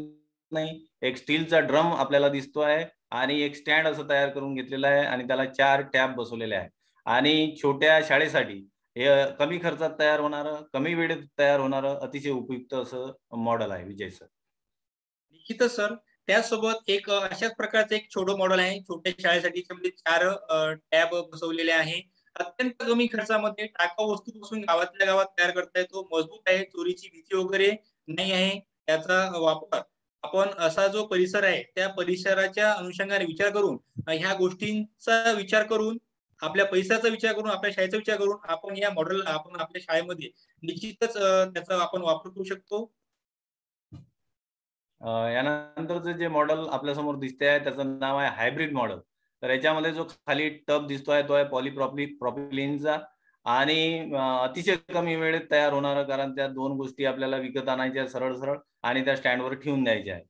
नाही. एक स्टीलचा ड्रम आपल्याला दिसतो आहे आणि एक स्टँड असं तयार करून घेतलेलं आहे आणि त्याला 4 टॅब बसवलेले आहे आणि छोट्या शाळेसाठी हे कमी खर्चात तयार होणारं, कमी वेळेत तयार होणारं अतिशय उपयुक्त असं मॉडेल आहे विजय सर. निश्चितच सर, त्यासोबत एक अशाच प्रकारचं एक छोटं मॉडेल आहे छोट्या शाळेसाठी. 4 टॅब बसवलेले आहे. अत्यंत कमी खर्चामध्ये टाकाऊ वस्तूपासून गावातल्या गावात तयार करता येतो. मजबूत आहे, चोरीची भीती वगैरे नाही आहे. त्याचा वापर आपण असा जो परिसर आहे त्या परिसराच्या अनुषंगाने विचार करून ह्या गोष्टींचा विचार करून आपल्या परिसराचा विचार करून आपल्या शाळेचा विचार करून आपण या मॉडेलला आपण आपल्या शाळेमध्ये निश्चितच त्याचा आपण वापर करू शकतो. यानंतरचं जे मॉडेल आपल्या समोर दिसते आहे त्याचं नाव आहे हायब्रिड मॉडेल. तर याच्यामध्ये जो खाली टब दिसतो आहे तो आहे पॉलिप्रॉपिलिनचा आणि अतिशय कमी वेळेत तयार होणार, कारण त्या दोन गोष्टी आपल्याला विकत आणायच्या सरळ सरळ आणि त्या स्टँडवर ठेवून द्यायच्या आहेत.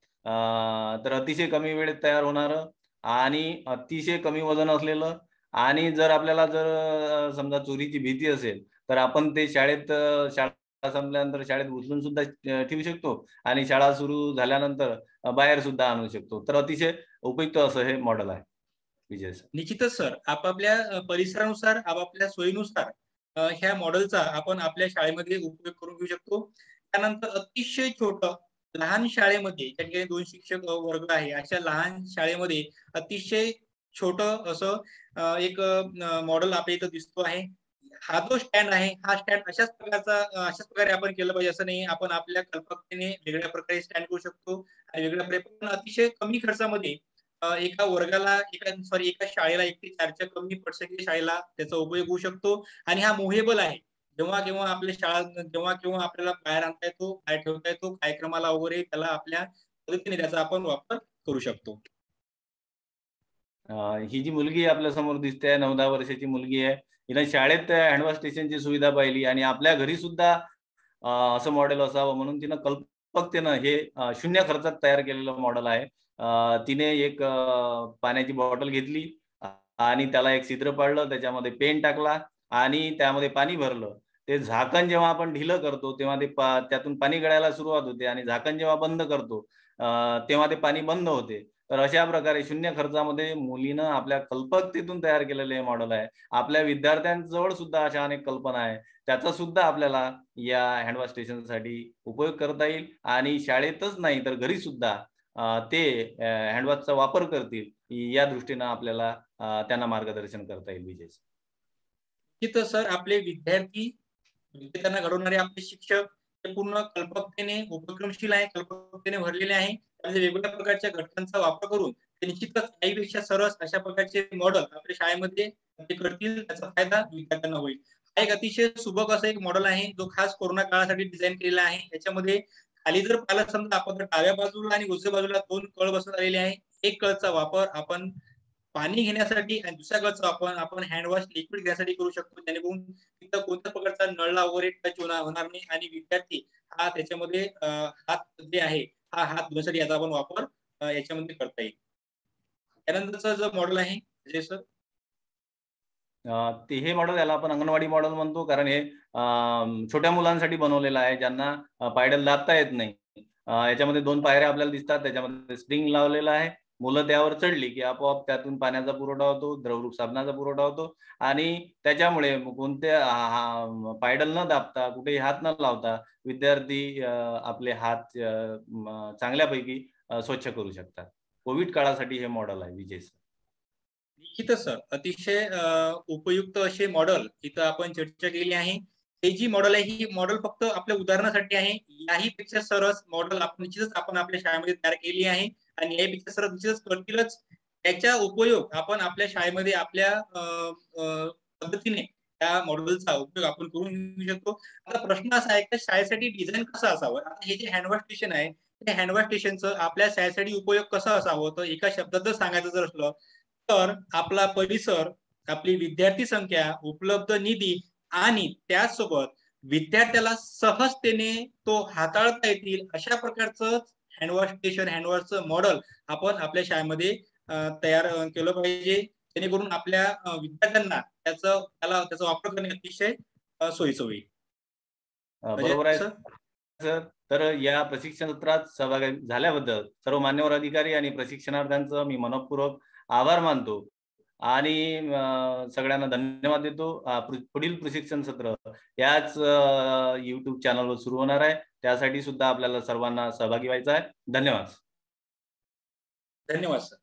तर अतिशय कमी वेळेत तयार होणारं आणि अतिशय कमी वजन असलेलं, आणि जर आपल्याला जर समजा चोरीची भीती असेल तर आपण ते शाळा संपल्यानंतर शाळेत उचलून सुद्धा ठेवू शकतो आणि शाळा सुरू झाल्यानंतर बाहेर सुद्धा आणू शकतो. तर अतिशय उपयुक्त असं हे मॉडेल आहे विजय सर. निश्चितच सर, आपापल्या परिसरानुसार आपापल्या सोयीनुसार ह्या मॉडेलचा आपण आपल्या शाळेमध्ये उपयोग करून घेऊ शकतो. त्यानंतर अतिशय छोटं लहान शाळेमध्ये, त्या ठिकाणी 2 शिक्षक वर्ग आहे, अशा लहान शाळेमध्ये अतिशय छोटं असं एक मॉडेल आपल्या इथं दिसतो आहे. हा जो स्टँड आहे, हा स्टँड अशाच प्रकारे आपण केलं पाहिजे असं नाही. आपण आपल्या कल्पकतेने वेगळ्या प्रकारे स्टँड करू शकतो आणि वेगळ्या प्रकारे अतिशय कमी खर्चामध्ये एका वर्गाला एका शाळेला 1 ते 4च्या कमी पटसंख्येच्या शाळेला त्याचा उपयोग होऊ शकतो आणि हा मुव्हेबल आहे. जेव्हा आपल्या शाळा जेव्हा आपल्याला बाहेर आणता येतो, बाहेर ठेवता येतो, कार्यक्रमाला वगैरे त्याला आपल्या पद्धतीने त्याचा आपण वापर करू शकतो. ही जी मुलगी आपल्या समोर दिसते, 9-10 वर्षाची मुलगी आहे. हिनं शाळेत हँडवॉश स्टेशनची सुविधा पाहिली आणि आपल्या घरी सुद्धा असं मॉडेल असावं म्हणून तिनं कल्पकतेनं हे 0 खर्चात तयार केलेलं मॉडेल आहे. तिने एक पाण्याची बॉटल घेतली आणि त्याला एक छिद्र पाडलं, त्याच्यामध्ये पेन टाकला आणि त्यामध्ये पाणी भरलं. ते झाकण जेव्हा आपण ढिलं करतो तेव्हा ते त्यातून पाणी गळायला सुरुवात होते आणि झाकण जेव्हा बंद करतो तेव्हा ते पाणी बंद होते. तर अशा प्रकारे 0 खर्चामध्ये मुलीनं आपल्या कल्पकतेतून तयार केलेलं हे मॉडेल आहे. आपल्या विद्यार्थ्यांजवळ सुद्धा अशा अनेक कल्पना आहे. त्याचा सुद्धा आपल्याला या हँडवॉश स्टेशनसाठी उपयोग करता येईल आणि शाळेतच नाही तर घरी सुद्धा ते हँडवॉशचा वापर करतील, या दृष्टीनं आपल्याला त्यांना मार्गदर्शन करता येईल विजय. तिथं सर आपले विद्यार्थ्यांना घडवणारे आपले शिक्षक ते पूर्ण कल्पकतेने उपक्रमशील आहे, कल्पकतेने भरलेले आहे. म्हणजे वेगवेगळ्या प्रकारच्या घटकांचा वापर करून ते निश्चितच काहीपेक्षा सरस अशा प्रकारचे मॉडेल आपल्या शाळेमध्ये ते करतील, त्याचा फायदा विद्यार्थ्यांना होईल. हा एक अतिशय सुबक असा एक मॉडेल आहे, जो खास कोरोना काळासाठी डिझाइन केलेला आहे. याच्यामध्ये खाली जर पाहिलं समजा आपण तर डाव्या बाजूला आणि उजव्या बाजूला 2 कळ बसवण्यात आलेले आहे. एक कळचा वापर आपण पाणी घेण्यासाठी आणि दुसऱ्या कळचा वापर आपण हँडवॉश लिक्विड घेण्यासाठी करू शकतो. जेणेकरून तिथं कोणत्या प्रकारचा नळला वगैरे टच होणार नाही आणि विद्यार्थी हा त्याच्यामध्ये हात जे आहे, हा हात धुण्यासाठी याचा आपण वापर याच्यामध्ये करता येईल. त्यानंतरचं जो मॉडेल आहे अजय सर. ते हे मॉडेल याला आपण अंगणवाडी मॉडेल म्हणतो, कारण हे छोट्या मुलांसाठी बनवलेलं आहे, ज्यांना पायडल दाबता येत नाही. याच्यामध्ये 2 पायऱ्या आपल्याला दिसतात, त्याच्यामध्ये स्प्रिंग लावलेला आहे. मुलं त्यावर चढली की आपोआप त्यातून पाण्याचा पुरवठा होतो, द्रवरूप साबणाचा पुरवठा होतो आणि त्याच्यामुळे कोणत्या पायडल न दाबता, कुठेही हात न लावता विद्यार्थी आपले हात चांगल्यापैकी स्वच्छ करू शकतात. कोविड काळासाठी हे मॉडेल आहे विजय सर. निश्चितच सर, अतिशय उपयुक्त असे मॉडेल इथं आपण चर्चा केली आहे. हे जी मॉडेल आहे, ही मॉडेल फक्त आपल्या उदाहरणासाठी आहे. याहीपेक्षा सरस मॉडेल निश्चितच आपण आपल्या शाळेमध्ये तयार केली आहे आणि याहीपेक्षा सरस निश्चितच करतीलच. त्याचा उपयोग आपण आपल्या शाळेमध्ये आपल्या पद्धतीने त्या मॉडेलचा उपयोग आपण करून घेऊ शकतो. आता प्रश्न असा आहे की शाळेसाठी डिझाइन कसं असावं? आता हे जे हँडवॉश स्टेशन आहे, त्या हँडवॉश स्टेशनचं आपल्या शाळेसाठी उपयोग कसं असावं? तर एका शब्दात जर सांगायचं जर असलं तर आपला परिसर, आपली विद्यार्थी संख्या, उपलब्ध निधी आणि त्याचसोबत विद्यार्थ्याला सहजतेने तो हाताळता येतील अशा प्रकारचं हँडवॉश स्टेशन, हँडवॉशचं मॉडेल आपण आपल्या शाळेमध्ये तयार केलं पाहिजे. जेणेकरून आपल्या विद्यार्थ्यांना त्याचा वापर करणे अतिशय सोयीचं होईल. बरोबर आहे सर. सर. तर या प्रशिक्षण सत्रात सहभागी झाल्याबद्दल सर्व मान्यवर अधिकारी आणि प्रशिक्षणार्थ्यांचं मी मनःपूर्वक आभार मानतो आणि सगळ्यांना धन्यवाद देतो. पुढील प्रशिक्षण सत्र याच YouTube चॅनलवर सुरू होणार आहे. त्यासाठी सुद्धा आपल्याला सर्वांना सहभागी व्हायचं आहे. धन्यवाद. धन्यवाद सर.